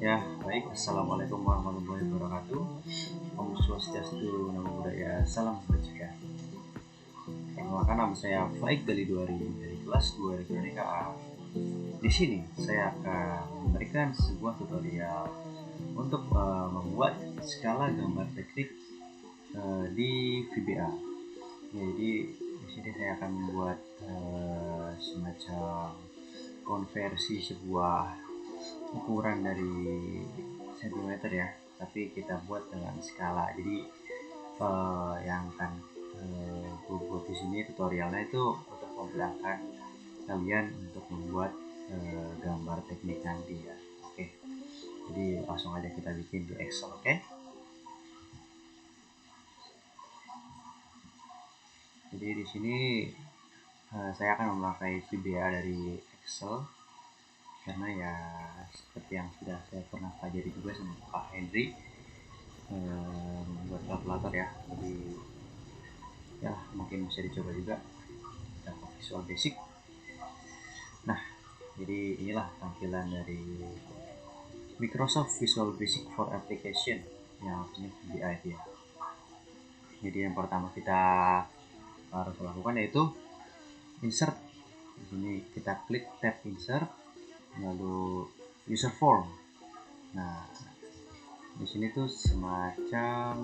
Ya, baik. Assalamualaikum warahmatullahi wabarakatuh. Om Swastiastu, Namo Buddhaya, salam kebajikan. Perkenalkan, nama saya Faik dari kelas 2 Elektronika A. Di sini saya akan memberikan sebuah tutorial untuk membuat skala gambar teknik di VBA. Ya, jadi di sini saya akan membuat semacam konversi sebuah ukuran dari sentimeter ya, tapi kita buat dengan skala. Jadi yang akan buat di sini tutorialnya itu untuk memudahkan kalian untuk membuat gambar teknik nanti ya. Oke, jadi langsung aja kita bikin di Excel. Oke, jadi di sini saya akan memakai VBA dari Excel karena ya seperti yang sudah saya pernah pelajari juga sama Pak Henry, membuat kalkulator ya. Jadi ya mungkin bisa dicoba juga dapat Visual Basic. Nah, jadi inilah tampilan dari Microsoft Visual Basic for Application yang punya VBA ya. Jadi yang pertama kita harus lakukan yaitu insert. Di sini kita klik tab insert, lalu user form. Nah, di sini tuh semacam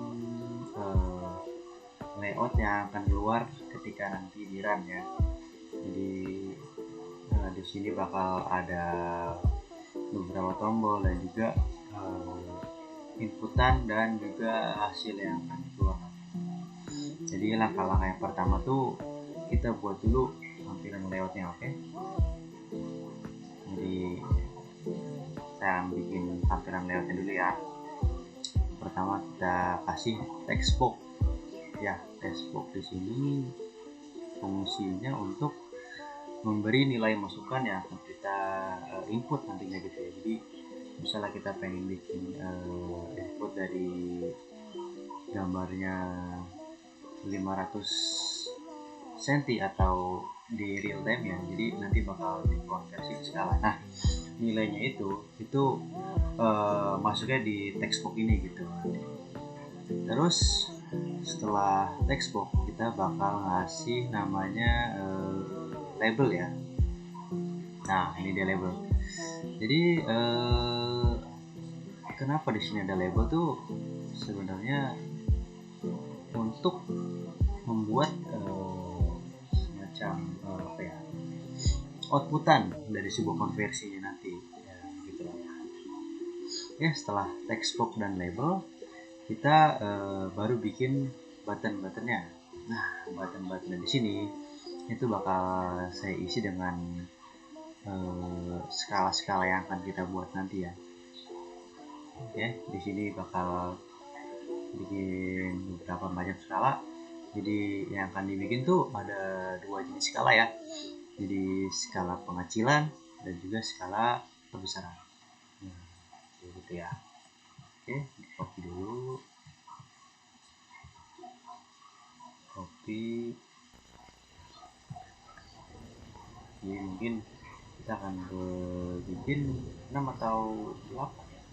layout yang akan keluar ketika nanti di run ya. Jadi di sini bakal ada beberapa tombol dan juga inputan dan juga hasil yang akan keluar. Jadi langkah-langkah yang pertama tuh kita buat dulu tampilan layoutnya. Oke, jadi saya bikin tampilan layoutnya dulu ya. Pertama kita kasih text box ya. Text box di sini fungsinya untuk memberi nilai masukan yang akan kita input nantinya gitu ya. Jadi misalnya kita pengen bikin input dari gambarnya 500 cm atau di real time ya, jadi nanti bakal dikonversi ke skala. Nah, nilainya itu masuknya di text box ini gitu. Terus setelah text box kita bakal ngasih namanya label ya. Nah, ini dia label. Jadi kenapa di sini ada label tuh sebenarnya untuk membuat semacam apa ya, outputan dari sebuah konversinya nanti ya, gitu lah ya. Setelah text box dan label kita baru bikin button-buttonnya. Nah, button-buttonnya di sini itu bakal saya isi dengan skala-skala yang akan kita buat nanti ya. Oke, di sini bakal bikin beberapa macam skala. Jadi yang akan dibikin tuh ada 2 jenis skala ya. Jadi skala pengecilan dan juga skala perbesaran. Nah, gitu ya. Oke, di copy dulu. Copy. Jadi mungkin kita akan bikin 6 atau 8 ya.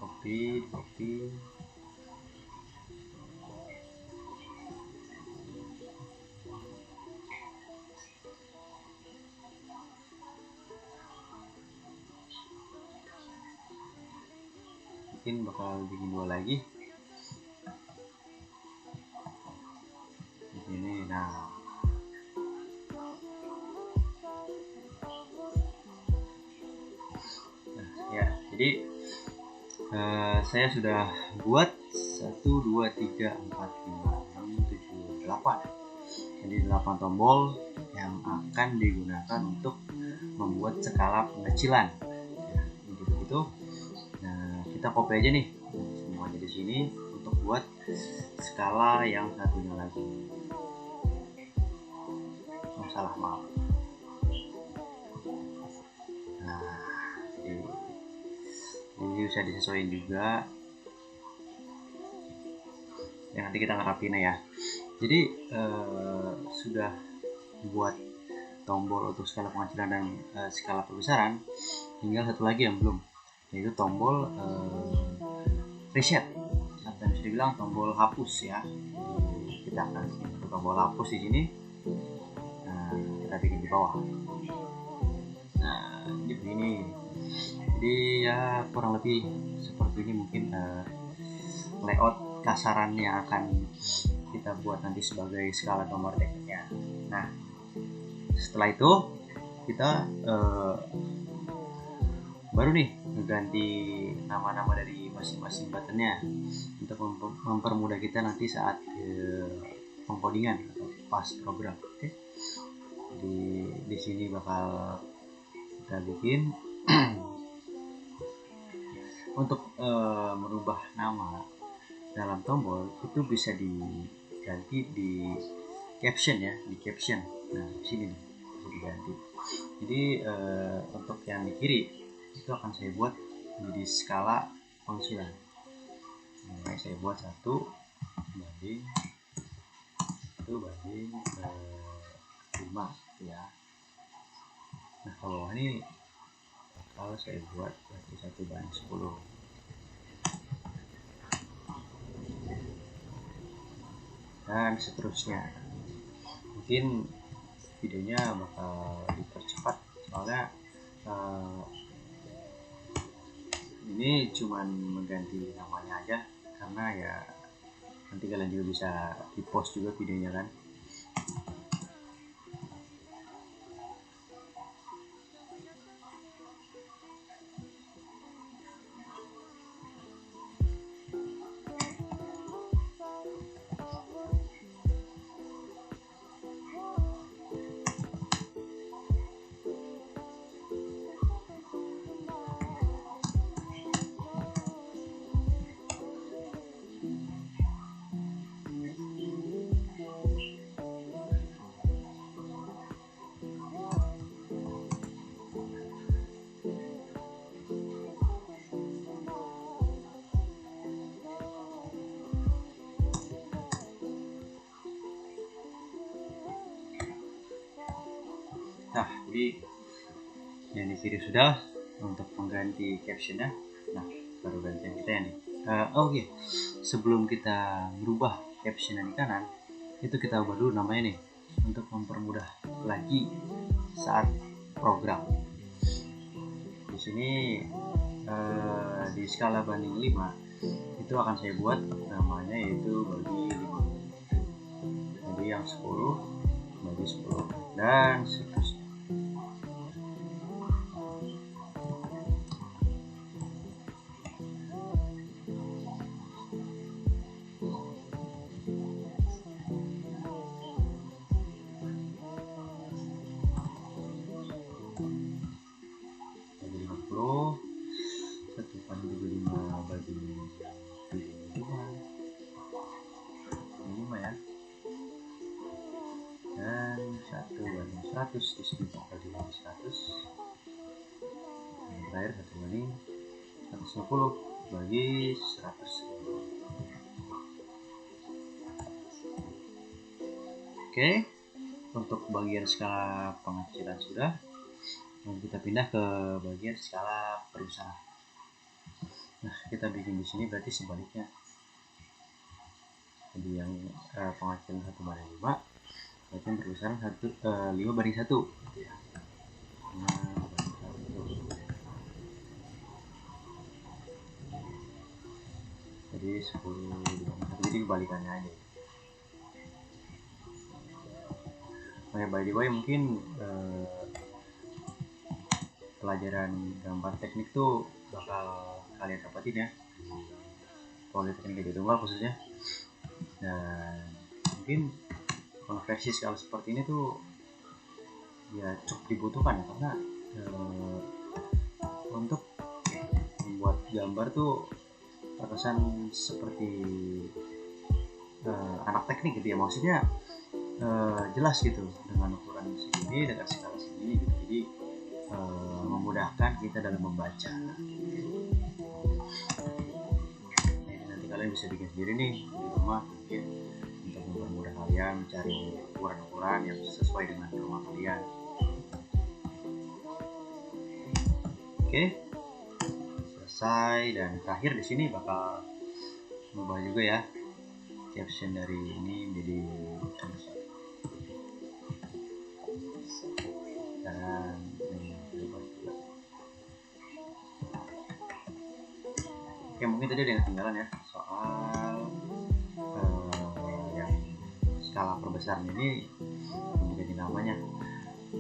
Copy. Mungkin bakal bikin 2 lagi di sini. Nah, ya, jadi saya sudah buat 1, 2, 3, 4, 5, 6, 7, 8. Jadi 8 tombol yang akan digunakan untuk membuat skala pengecilan ya, begitu. Nah, kita copy aja nih semuanya di sini untuk buat skala yang satunya lagi. Salah, maaf. Nah, jadi bisa disesuaikan juga ya, nanti kita ngerapinnya ya. Jadi sudah buat tombol untuk skala pengecilan dan skala perbesaran, tinggal satu lagi yang belum, yaitu tombol reset atau bisa dibilang tombol hapus ya. Kita akan bikin tombol hapus di sini. Nah, kita bikin di bawah. Nah, jadi begini. Jadi ya kurang lebih seperti ini mungkin layout kasaran yang akan kita buat nanti sebagai skala gambar tekniknya. Nah, setelah itu kita baru nih mengganti nama-nama dari masing-masing buttonnya untuk mempermudah kita nanti saat pengkodingan atau pas program. Oke. Jadi di sini bakal kita bikin untuk merubah nama dalam tombol itu bisa diganti di caption ya, di caption. Nah, di sini nih bisa diganti. Jadi untuk yang di kiri itu akan saya buat menjadi skala pengecilan. Nah, saya buat 1 banding 5 ya. Nah, kalau ini bakal saya buat berarti 1/10. Dan seterusnya. Mungkin videonya bakal dipercepat soalnya ini cuman mengganti namanya aja, karena ya nanti kalian juga bisa di post juga videonya kan. Nah, jadi yang di kiri sudah untuk mengganti captionnya. Nah, baru gantian kita nih. Oke. Sebelum kita merubah caption yang di kanan, itu kita ubah dulu namanya nih untuk mempermudah lagi saat program. Di sini di skala banding 5 itu akan saya buat namanya yaitu bagi 5. Jadi yang 10 bagi 10 dan seterusnya. Dan 1/100 di sini bagi 100. Yang terakhir 1/150 bagi 100. Oke, untuk bagian skala pengecilan sudah. Lalu kita pindah ke bagian skala perusahaan. Nah, kita bikin di sini berarti sebaliknya. Jadi yang pengecilan 1/5, berarti perusahaan 5/1. Ya. 5/1. Jadi 10/1. Jadi kebalikannya aja. Nah, by the way, mungkin pelajaran gambar teknik tuh bakal kalian dapatin ya, Politeknik Gede Tunggal khususnya. Dan mungkin konversi skala seperti ini tuh ya cukup dibutuhkan ya, karena untuk membuat gambar tuh terkesan seperti anak teknik gitu ya, maksudnya jelas gitu dengan ukuran segini, dengan skala segini gitu. Jadi memudahkan kita dalam membaca. Nah, nanti kalian bisa bikin sendiri nih di rumah mungkin untuk mempermudah kalian mencari ukuran-ukuran yang sesuai dengan rumah kalian. Oke, selesai. Dan terakhir di sini bakal berubah juga ya caption dari ini menjadi dan ini berubah juga. Oke, mungkin tadi ada yang ketinggalan ya soal yang skala perbesar ini menjadi namanya.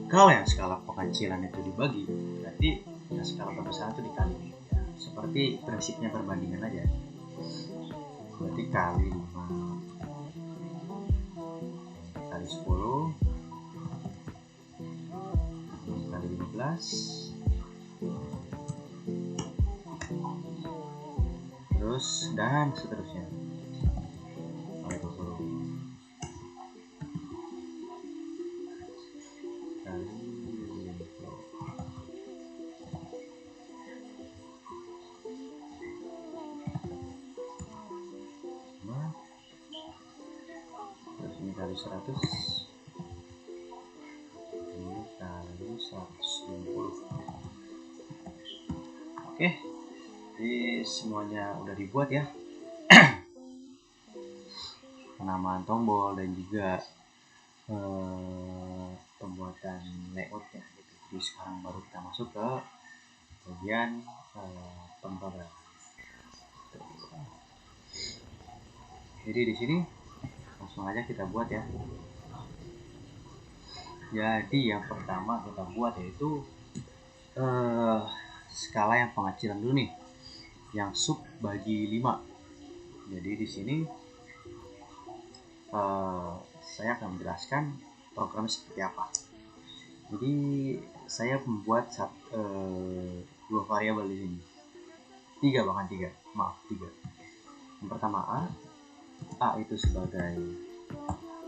Kalau yang skala pengecilan itu dibagi, berarti ya skala perbesar itu dikali. Ya, seperti prinsipnya perbandingan aja. Berarti kali 5 kali 10 kali 15 terus dan seterusnya kali 20 kali 20. Terus ini kali 100, ini kali 150. Oke, jadi semuanya udah dibuat ya. Penamaan tombol dan juga pembuatan layoutnya gitu. Jadi sekarang baru kita masuk ke bagian pemrograman. Jadi di sini langsung aja kita buat ya. Jadi yang pertama kita buat yaitu skala yang pengecilan dulu nih, yang sub bagi 5. Jadi di sini saya akan menjelaskan program seperti apa. Jadi saya membuat 2 variabel di sini, 3. Yang pertama A itu sebagai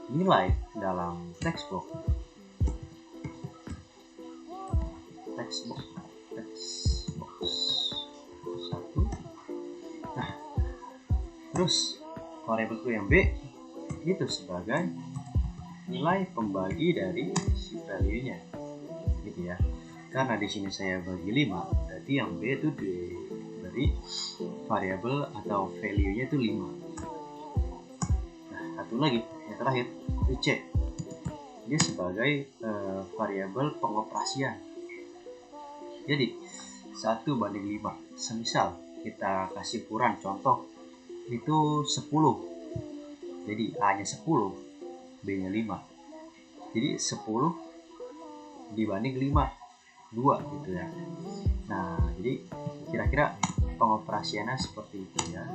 nilai dalam textbox 1. Nah, terus variabelku yang B itu sebagai nilai pembagi dari si value-nya, gitu ya. Karena di sini saya bagi 5, berarti yang B itu diberi variabel atau value-nya itu 5. Nah, satu lagi yang terakhir itu C, dia sebagai variabel pengoperasian. Jadi 1:5. Semisal kita kasih ukuran contoh itu 10, jadi A nya 10, B nya 5, jadi 10 dibanding 5, 2 gitu ya. Nah, jadi kira-kira pengoperasiannya seperti itu ya.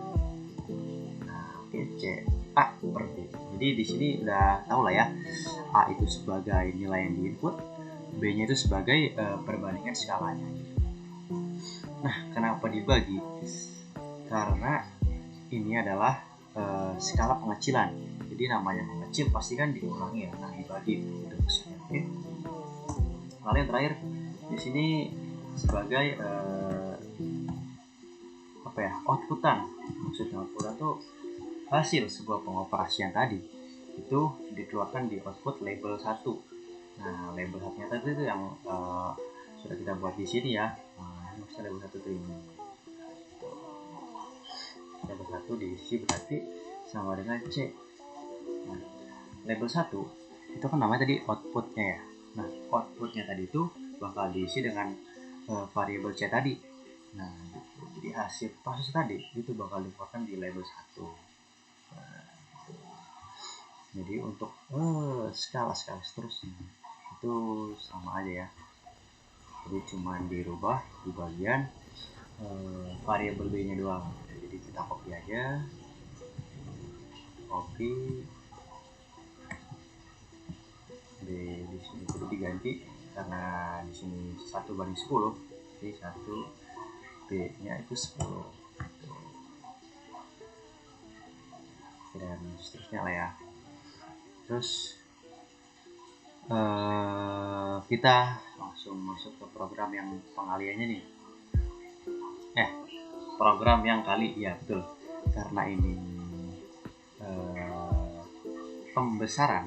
Nah, oke, C A per B. Jadi di sini udah tahu lah ya, A itu sebagai nilai yang diinput, B nya itu sebagai perbandingan skalanya. Nah, kenapa dibagi? Karena ini adalah skala pengecilan. Jadi namanya mengecil pasti kan dikurangi ya. Nah, dibagi itu maksudnya. Oke. Lalu yang terakhir di sini sebagai outputan. Maksudnya outputan itu hasil sebuah pengoperasian tadi itu dikeluarkan di output label 1. Nah, label 1-nya tadi itu yang sudah kita buat di sini ya. Nah, ini maksudnya label 1 itu ini. Label 1 diisi berarti sama dengan C. Nah, label 1 itu kan namanya tadi outputnya ya. Nah, outputnya tadi itu bakal diisi dengan variabel C tadi. Nah, jadi hasil proses tadi itu bakal dikeluarkan di label 1. Nah, jadi untuk skala-skala seterusnya itu sama aja ya. Jadi cuma dirubah di bagian variabel B nya doang. Jadi kita copy aja, copy B di sini itu diganti karena di sini 1:10, jadi 1 B nya itu 10 dan seterusnya lah ya. Terus kita langsung masuk ke program yang pengaliannya nih. Program yang kali, ya betul. Karena ini pembesaran,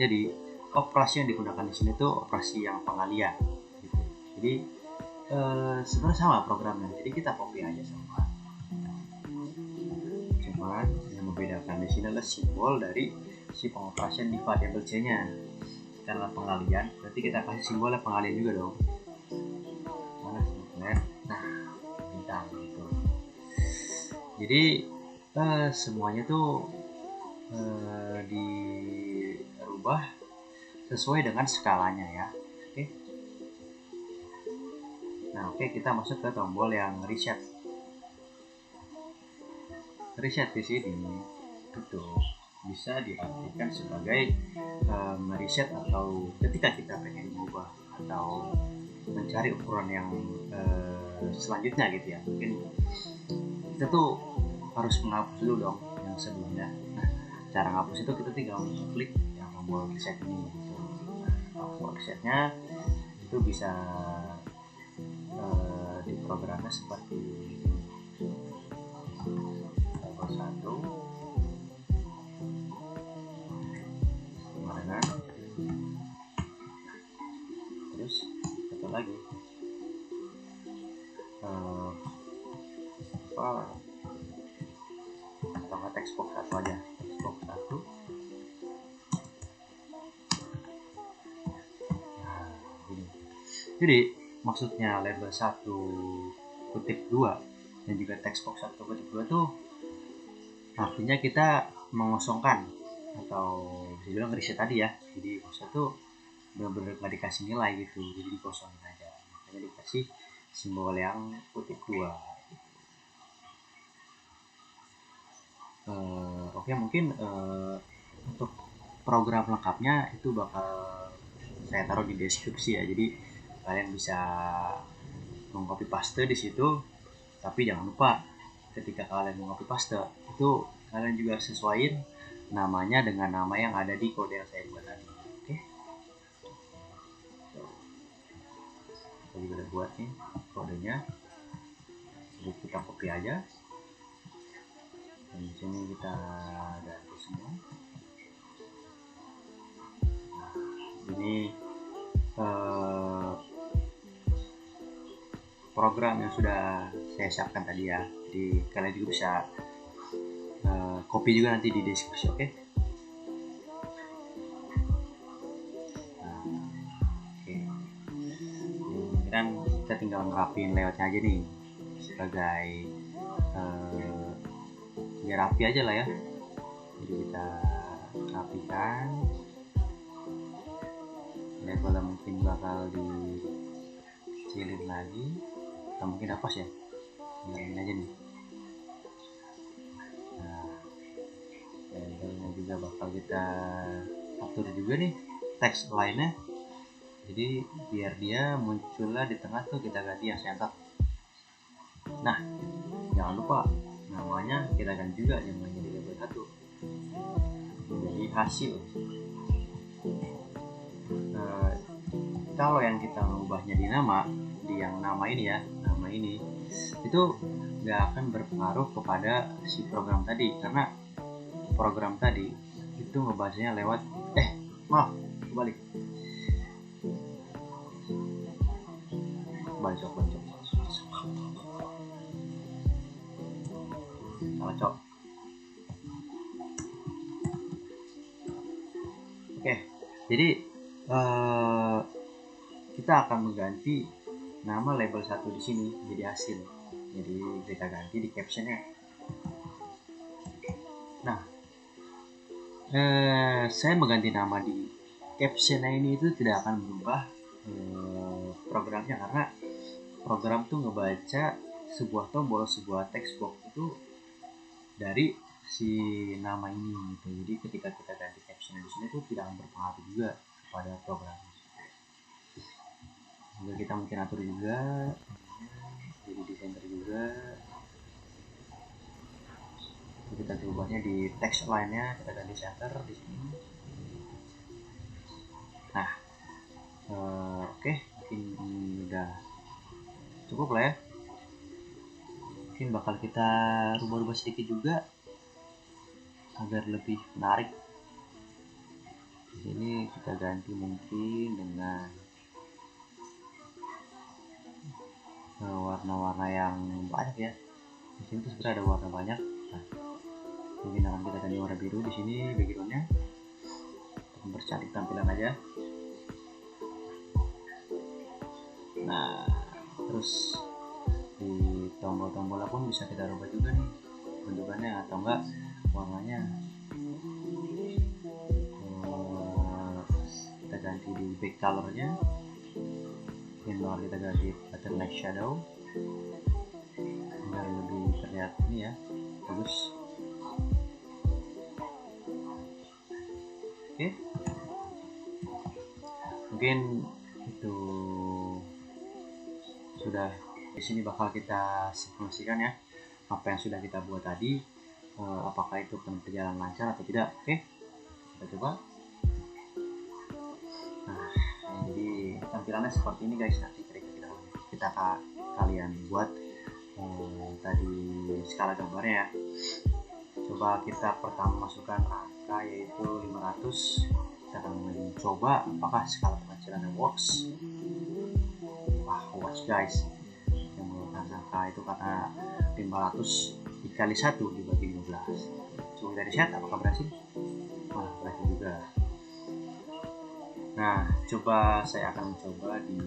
jadi operasi yang digunakan di sini tuh operasi yang pengalian. Gitu. Jadi sebenarnya sama programnya, jadi kita copy aja semua. Cuman yang membedakan di sini adalah simbol dari si pengoperasian di variabel c-nya. Karena pengalian, berarti kita kasih simbolnya pengalian juga dong. Mana simbolnya? Nah, bintang gitu. Jadi semuanya tuh dirubah sesuai dengan skalanya ya. Oke. Nah, oke, kita masuk ke tombol yang reset. Reset di sini itu bisa diartikan sebagai mereset atau ketika kita pengen mengubah atau mencari ukuran yang selanjutnya gitu ya. Mungkin kita tuh harus menghapus dulu dong yang sebelumnya. Nah, cara menghapus itu kita tinggal klik yang tombol reset ini gitu. Nah, tombol resetnya itu bisa diprogramnya seperti level 1 kemarin, terus satu lagi apa atau text box 1 aja, text box 1. Nah, ini jadi maksudnya label 1.2 dan juga text box 1.2 tuh artinya kita mengosongkan atau bisa bilang reset tadi ya. Jadi maksudnya tuh benar-benar nggak dikasih nilai gitu, jadi dikosongin aja, makanya dikasih simbol yang kutip 2. Oke, mungkin untuk program lengkapnya itu bakal saya taruh di deskripsi ya, jadi kalian bisa mengcopy paste di situ. Tapi jangan lupa ketika kalian mau copy paste itu kalian juga sesuaiin namanya dengan nama yang ada di kode yang saya buat tadi. Oke, saya juga udah buat nih kodenya, jadi kita copy aja dan di sini kita ganti semua. Nah, ini program yang sudah saya siapkan tadi ya, jadi kalian juga bisa copy juga nanti di deskripsi. Oke. Nah, oke. Kemudian kita tinggal ngerapin layoutnya aja nih sebagai biar rapi aja lah ya. Jadi kita rapikan, labelnya mungkin bakal dikecilin lagi atau mungkin hapus ya, ini aja nih. Nah, labelnya juga bakal kita atur juga nih teks lainnya, jadi biar dia munculnya di tengah tuh kita ganti yang center. Nah, jangan lupa namanya kita ganti juga yang menjadi label 1 menjadi hasil. Kalau yang kita mengubahnya di yang nama ini ya, nama ini itu nggak akan berpengaruh kepada si program tadi, karena program tadi itu ngebacanya lewat maaf balik cok. Oke, jadi kita akan mengganti nama label 1 di sini jadi hasil. Jadi kita ganti di captionnya. Nah, saya mengganti nama di captionnya ini itu tidak akan berubah programnya, karena program tuh ngebaca sebuah tombol, sebuah text box itu dari si nama ini gitu. Jadi ketika kita ganti caption di sini tuh tidak akan berpengaruh juga kepada program. Juga kita mungkin atur juga jadi di center juga. Jadi kita ubahnya di text line-nya, kita ganti center di sini. Nah, oke, mungkin udah cukup lah ya. Mungkin bakal kita rubah-rubah sedikit juga agar lebih menarik. Di sini kita ganti mungkin dengan warna-warna yang banyak ya. Di sini tuh sebenarnya ada warna banyak. Nah, mungkin akan kita ganti warna biru di sini backgroundnya untuk mempercantik tampilan aja. Nah, terus di tombol-tombolnya pun bisa kita rubah juga nih bentukannya, atau enggak warnanya kita ganti di back colornya, yang bakal kita ganti pattern like shadow biar lebih terlihat ini ya, bagus. Oke, mungkin itu sudah. Di sini bakal kita simulasikan ya apa yang sudah kita buat tadi, apakah itu akan berjalan lancar atau tidak. Oke, kita coba. Nah, jadi tampilannya seperti ini guys. Nanti kita kalian buat tadi skala gambarnya ya. Coba kita pertama masukkan angka yaitu 500. Kita akan mencoba apakah skala pengecilannya works. Wah, works guys. Yang menggunakan angka itu karena 500 dikali 1 dibagi 15. Coba dari set apakah berhasil? Wah, berhasil juga. Nah, coba saya akan mencoba di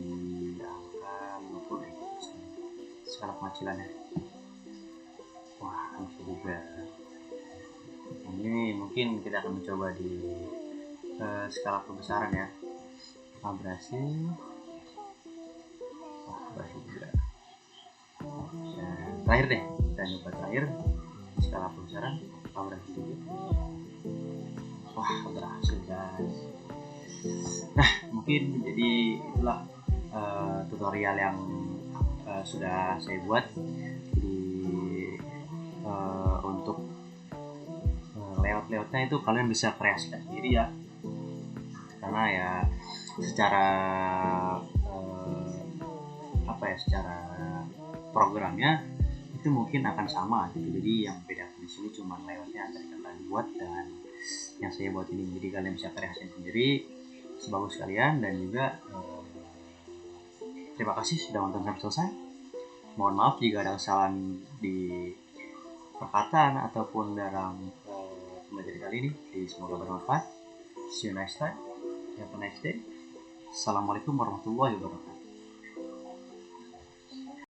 angka 50 skala pengecilannya. Wah, bisa juga. Ini mungkin kita akan mencoba di skala pembesaran ya. Apakah berhasil? Wah, berhasil juga. Dan terakhir deh, kita coba terakhir di skala pembesaran. Apakah berhasil juga? Wah, berhasil guys. Nah, mungkin jadi itulah tutorial yang sudah saya buat. Jadi untuk layoutnya itu kalian bisa kreasikan sendiri ya, karena ya secara secara programnya itu mungkin akan sama gitu. Jadi yang beda di sini cuma layoutnya antara yang kalian buat dan yang saya buat ini. Jadi kalian bisa kreasikan sendiri sebagus kalian. Dan juga terima kasih sudah nonton sampai selesai. Mohon maaf jika ada kesalahan di perkataan ataupun dalam pembelajaran kali ini. Semoga bermanfaat. See you next time. Have a nice day. Assalamualaikum warahmatullahi wabarakatuh.